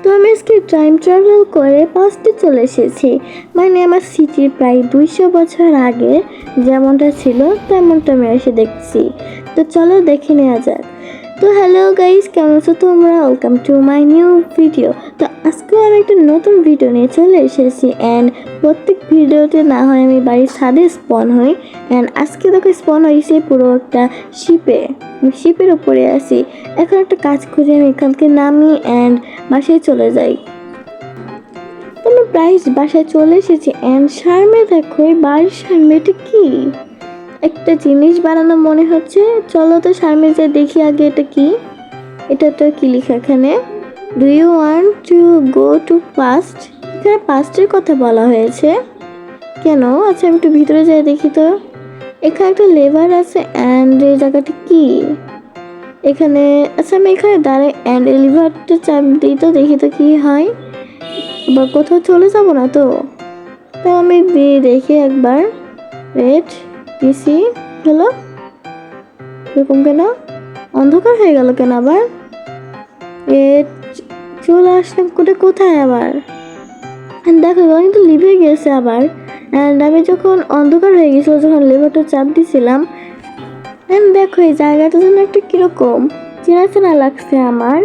তো আমি আজকে টাইম ট্রাভেল করে পাস্টে চলে এসেছি। মানে আমার সিটির প্রায় 200 বছর আগে যেমনটা ছিল তেমনটা আমি এসে দেখছি। তো চলো দেখে নেওয়া যাক। তো হ্যালো গাইস, কেমন আছো তোমরা? Welcome to my new video. তো আজকে আমি একটা নতুন ভিডিও নিয়ে চলে এসেছি। অ্যান্ড প্রত্যেক ভিডিওতে না হয় আমি বাড়ির ছাদে স্পন হই। অ্যান্ড আজকে দেখো স্পন হয়েছে পুরো একটা শিপের উপরে আছি। এখন একটা কাজ করে আমি এখান থেকে নামি অ্যান্ড বাসায় চলে যাই। আমি প্রায় বাসায় চলে এসেছি। অ্যান্ড সামনে দেখো, এই বাড়ির সামনে এটা কি একটা জিনিস বানানো মনে হচ্ছে। চলো তো সামনে যে দেখি আগে এটা কি। এটা তো কি লেখা এখানে, do you want to go to past. এখানে পাস্টের কথা বলা হয়েছে কেন? আচ্ছা আমি একটু ভিতরে যাই দেখি তো। এখানে একটা লেভার আছে অ্যান্ড এই জায়গাটা কি এখানে। আচ্ছা আমি এখানে দাঁড়াই অ্যান্ড এই লিভারটা চাপ দিই তো দেখি তো কি হয়। বা কোথাও চলে যাবো না তো? তাও আমি দেখি একবার। রেড পিসি হলো এরকম কেন? অন্ধকার হয়ে গেল কেন আবার? চলে আসলাম কোথায় আবার? দেখো কিন্তু লিভে গেছে আবার। অ্যান্ড আমি যখন অন্ধকার হয়ে গেছিল, যখন লিভারটা চাপ দিছিলাম, অ্যান্ড দেখো এই জায়গাটা যেন একটা কিরকম চেনা চেনা লাগছে আমার।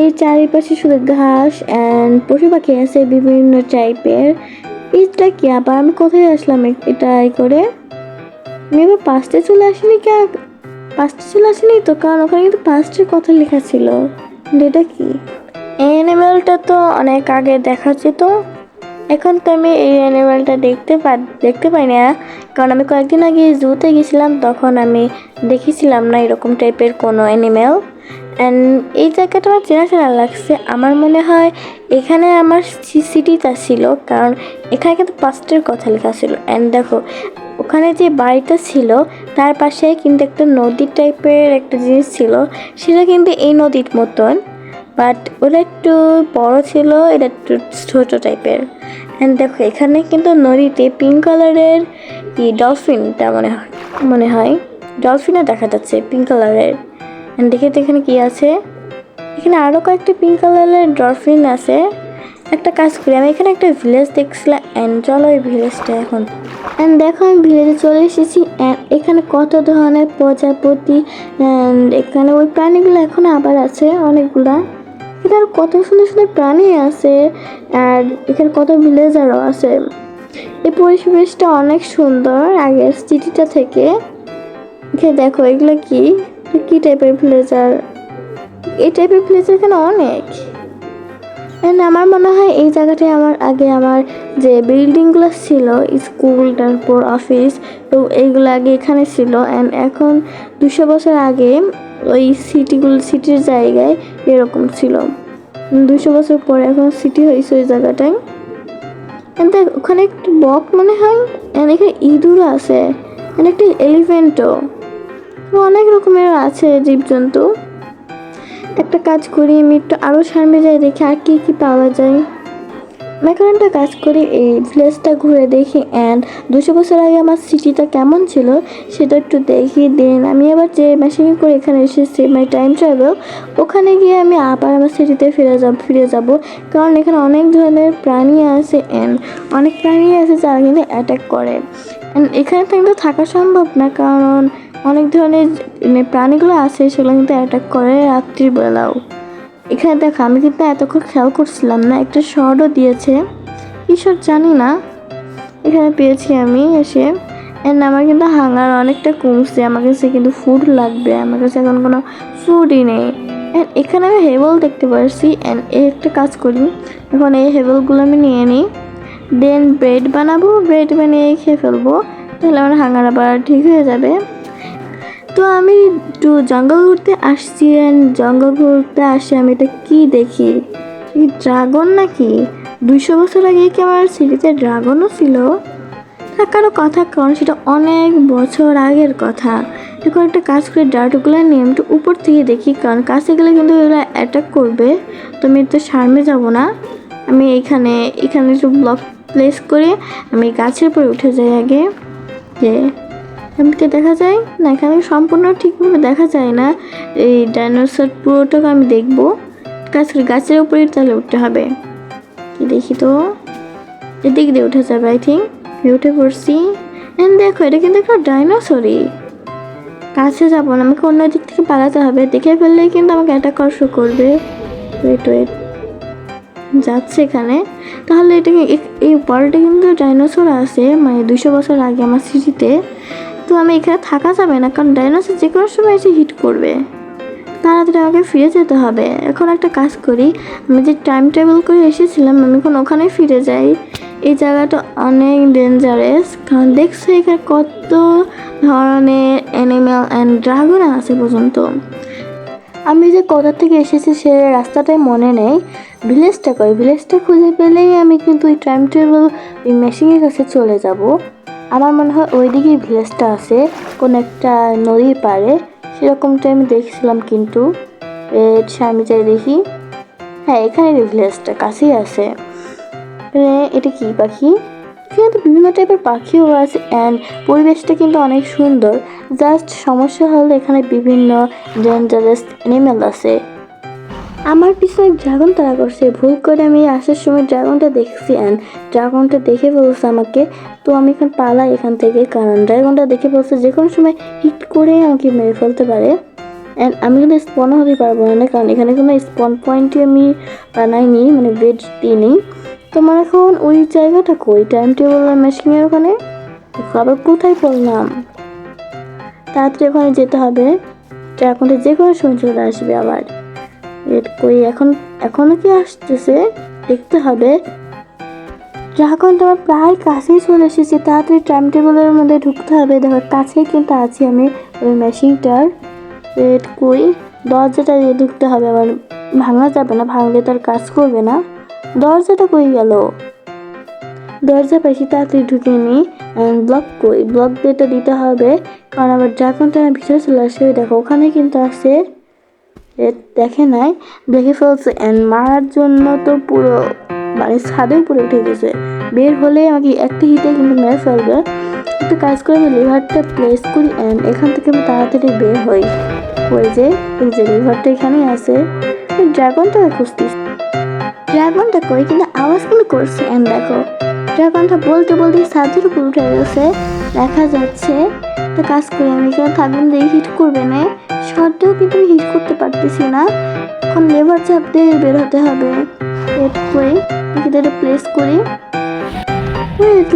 এই চারিপাশে শুধু ঘাস অ্যান্ড পশু পাখি আছে বিভিন্ন টাইপের। এটা কি আবার? আমি কোথায় আসলাম এটা করে? আমি এবার পাঁচটা চলে আসিনি তো, কারণ ওখানে কিন্তু পাঁচটার কথা লেখা ছিল। এটা কি? অ্যানিমেলটা তো অনেক আগে দেখা যেত, এখন তো আমি এই অ্যানিমেলটা দেখতে পাই না, কারণ আমি কয়েকদিন আগে জুতে গেছিলাম, তখন আমি দেখেছিলাম না এরকম টাইপের কোনো অ্যানিমেল। অ্যান্ড এই জায়গাটা আমার চেনা চেনা লাগছে। আমার মনে হয় এখানে আমার সিটিটা ছিল, কারণ এখানে কিন্তু পাস্টের কথা লেখা ছিল। অ্যান্ড দেখো ওখানে যে বাড়িটা ছিল তার পাশে কিন্তু একটা নদী টাইপের একটা জিনিস ছিল, সেটা কিন্তু এই নদীর মতন, বাট ওটা একটু বড় ছিল, এটা একটু ছোটো টাইপের। অ্যান্ড দেখো এখানে কিন্তু নদীতে পিঙ্ক কালারের ডলফিনটা মনে হয় ডলফিনও দেখা যাচ্ছে পিঙ্ক কালারের। অ্যান্ড দেখে তো এখানে কী আছে, এখানে আরও কয়েকটা পিঙ্ক কালারের ডলফিন আছে। একটা কাজ করি, আমি এখানে একটা ভিলেজ দেখছিলাম। অ্যান্ড চলো এই ভিলেজটা এখন। অ্যান্ড দেখো আমি ভিলেজে চলে এসেছি। অ্যান্ড এখানে কত ধরনের প্রজাপতি, অ্যান্ড এখানে ওই প্রাণীগুলো এখন আবার আছে অনেকগুলা। এখানে আর কত সুন্দর সুন্দর প্রাণী আছে, আর এখানে কত ভিলেজারও আছে। এই পরিবেশটা অনেক সুন্দর আগের সিটিটা থেকে। এখানে দেখো এগুলো কি টাইপের ভিলেজার। এই টাইপের ভিলেজার এখানে অনেক। অ্যান্ড আমার মনে হয় এই জায়গাটায় আমার যে বিল্ডিংগুলো ছিল, স্কুল তারপর অফিস, তো এইগুলো আগে এখানে ছিল। অ্যান্ড এখন 200 বছর আগে ওই সিটির জায়গায় এরকম ছিল। 200 বছর পরে এখন সিটি হয়েছে ওই জায়গাটায়। অ্যান্ড ওখানে একটা বক মনে হয়, অ্যান্ড এখানে ইঁদুরও আছে, অ্যান্ড একটা এলিফ্যান্টও, অনেক রকমের আছে জীবজন্তু। একটা কাজ করি, আমি একটু আরও সামনে যাই দেখি আর কি পাওয়া যায়। আমি এখন একটা কাজ করি, এই ভিলেজটা ঘুরে দেখি। অ্যান্ড 200 বছর আগে আমার সিটিটা কেমন ছিল সেটা একটু দেখি। দেন আমি আবার যে মেশিন করে এখানে এসেছি মাই টাইম ট্রাভেল, ওখানে গিয়ে আমি আবার আমার সিটিতে ফিরে যাব, কারণ এখানে অনেক ধরনের প্রাণী আছে। অ্যান্ড অনেক প্রাণী আছে যারা কিন্তু অ্যাটাক করে। অ্যান্ড এখানে কিন্তু থাকা সম্ভব না, কারণ অনেক ধরনের প্রাণীগুলো আছে সেগুলো কিন্তু অ্যাটাক করে রাত্রির বেলাও। এখানে দেখো আমি কিন্তু এতক্ষণ খেয়াল করছিলাম না, একটা শর্টও দিয়েছে, কি শর্ট জানি না, এখানে পেয়েছি আমি এসে। অ্যান্ড আমার কিন্তু হাঙ্গার অনেকটা কমছে, আমার কাছে কিন্তু ফুড লাগবে, আমার কাছে এখন কোনো ফুডই নেই। অ্যান্ড এখানে আমি হেবল দেখতে পারছি। অ্যান্ড এই একটা কাজ করি, এখন এই হেবলগুলো আমি নিয়ে নিই, দেন ব্রেড বানিয়ে খেয়ে ফেলবো, তাহলে আমার হাঙ্গার আবার ঠিক হয়ে যাবে। তো আমি একটু জঙ্গল ঘুরতে আসছি। জঙ্গল ঘুরতে আসি আমি এটা কি দেখি, ড্রাগন নাকি? 200 বছর আগে কি আমার সিটিতে ড্রাগনও ছিল? থাকারও কথা, কারণ সেটা অনেক বছর আগের কথা। এখন একটা কাজ করে ডাটাগুলো নিয়ে আমি একটু উপর থেকে দেখি, কারণ কাছে গেলে কিন্তু এগুলো অ্যাটাক করবে। তো আমি তো সামনে যাব না, আমি এখানে একটু ব্লক প্লেস করে আমি গাছের উপরে উঠে যাই আগে। যে এমনিতে দেখা যায় না, এখানে সম্পূর্ণ ঠিকভাবে দেখা যায় না। এই ডাইনোসর পুরোটাকে আমি দেখবো, কাজ করি, গাছের উপরে তাহলে উঠতে হবে। কি দেখি তো, এদিক দিয়ে উঠে যাবে আই থিঙ্ক। উঠে পড়ছি। এন্ড দেখো এটা কিন্তু একটা ডাইনোসরই। কাছে যাবো না, আমাকে অন্য দিক থেকে পালাতে হবে, দেখে ফেললেই কিন্তু আমাকে অ্যাটাক করা শুরু করবে। ওয়েট ওয়েট, যাচ্ছে এখানে। তাহলে এটা এই ওয়ার্ল্ডে কিন্তু ডাইনোসর আছে, মানে 200 বছর আগে আমার স্মৃতিতে। তো আমি এখানে থাকা যাবে না, কারণ ডাইনোসর যে কোনো সময় এসে হিট করবে। তাড়াতাড়ি আমাকে ফিরে যেতে হবে। এখন একটা কাজ করি, আমি যে টাইম ট্রাভেল করে এসেছিলাম আমি এখন ওখানে ফিরে যাই। এই জায়গাটা অনেক ডেঞ্জারাস, কারণ দেখছো এখানে কত ধরনের অ্যানিম্যাল অ্যান্ড ড্রাগন আছে পর্যন্ত। আমি যে কোথা থেকে এসেছি সে রাস্তাটাই মনে নেই। ভিলেজটা কই, ভিলেজটা খুঁজে পেলেই আমি কিন্তু ওই টাইম ট্রাভেল ওই মেশিনের কাছে চলে যাব। আমার মনে হয় ওই দিকেই ভিলেজটা আছে, কোন একটা নদীর পাড়ে, সেরকমটা আমি দেখছিলাম। কিন্তু আমি যাই দেখি, হ্যাঁ এখানে ভিলেজটা কাছেই আছে। এটা কি পাখি? এখানে তো বিভিন্ন টাইপের পাখিও আছে অ্যান্ড পরিবেশটা কিন্তু অনেক সুন্দর। জাস্ট সমস্যা হলো এখানে বিভিন্ন ডেঞ্জারাস অ্যানিমেল আছে। আমার পিছনে ড্রাগন তাড়া করছে, ভুল করে আমি আসার সময় ড্রাগনটা দেখছি অ্যান্ড ড্রাগনটা দেখে বলছে আমাকে। তো আমি এখন পালাই এখান থেকে, কারণ ড্রাগনটা দেখে বলছে যে কোনো সময় হিট করে আমাকে মেরে ফেলতে পারে। অ্যান্ড আমি কিন্তু স্পনও হতে পারবো না, কারণ এখানে কোনো স্পন পয়েন্টই আমি বানাইনি, মানে বেড দিইনি। তোমার এখন ওই জায়গাটা কই, টাইম টেবিল মেশিনের ওখানে? আবার কোথায় পড়লাম? তাড়াতাড়ি ওখানে যেতে হবে, ড্রাগনটা যে কোনো সময় চলে আসবে আবার। কই এখনো কি আসতেছে, দেখতে হবে। ড্রাগনটা আমার প্রায় কাছেই চলে এসেছি, তাড়াতাড়ি টাইম টেবিলের মধ্যে ঢুকতে হবে। দেখো কাছেই কিন্তু আছি আমি ওই মেশিনটার। কই দরজাটা দিয়ে ঢুকতে হবে, আমার ভাঙা যাবে না, ভাঙলে তার কাজ করবে না। দরজাটা কই গেল? দরজা পাইছি, তাড়াতাড়ি ঢুকে নি। ব্লক কই, ব্লক দিয়েটা দিতে হবে, কারণ আমার ড্রাগনটা ভিতরে চলে আসে। দেখো ওখানে কিন্তু আছে, দেখে নাই, দেখে ফেলছে অ্যান্ড মারার জন্য তো পুরো মানে ছাদে উপরে উঠে গেছে। বের হলে আমাকে একটা হিটে কিন্তু মেরে ফেলবে। একটা কাজ করে আমি লিভারটা প্লেস করি অ্যান্ড এখান থেকে আমি তাড়াতাড়ি বের হই। ওই যে লিভারটা এখানেই আছে। ড্রাগনটা খুঁজতেছি, ড্রাগনটা কই, কিন্তু আওয়াজ কিন্তু করছে। অ্যান্ড দেখো ড্রাগনটা বলতে বলতে ছাদের উপর উঠে গেছে, দেখা যাচ্ছে। তো কাজ করে আমি এখানে থাকবেন দিয়ে হিট করবে না, শর্টেও কিন্তু আমি হিট করতে পারতেছি না। এখন লেভার চাপ দিয়ে বের হতে হবে। ওয়েট করি, এটা প্লেস করি।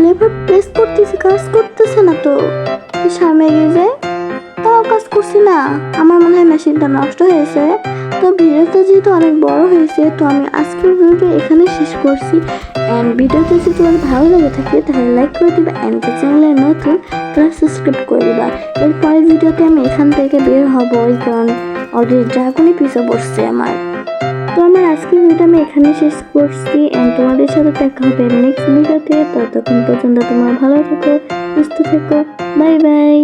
লেভার প্লেস করতেছি, কাজ করতেছে না তো। সামনে এগিয়ে যায়, তাও কাজ করছি না। আমার মনে হয় মেশিনটা নষ্ট হয়েছে। তো ভিডিওটা যেহেতু অনেক বড় হয়েছে, তো আমি আজকের ভিডিওটা এখানে শেষ করছি। অ্যান্ড ভিডিওটা যদি তোমার ভালো লেগে থাকে তাহলে লাইক করে দিবা, অ্যান্ড চ্যানেলে নতুন তাহলে সাবস্ক্রাইব করে দিবা। এরপরের ভিডিওতে আমি এখান থেকে বের হবো, কারণ অলরেডি ড্রাগনই পিছু পড়ছে আমার। তো আমার আজকের ভিডিওটা আমি এখানে শেষ করছি, অ্যান্ড তোমাদের সাথে দেখা হবে নেক্সট ভিডিওতে। ততক্ষণ পর্যন্ত তোমরা ভালো থেকো, সুস্থ থেকো, বাই বাই।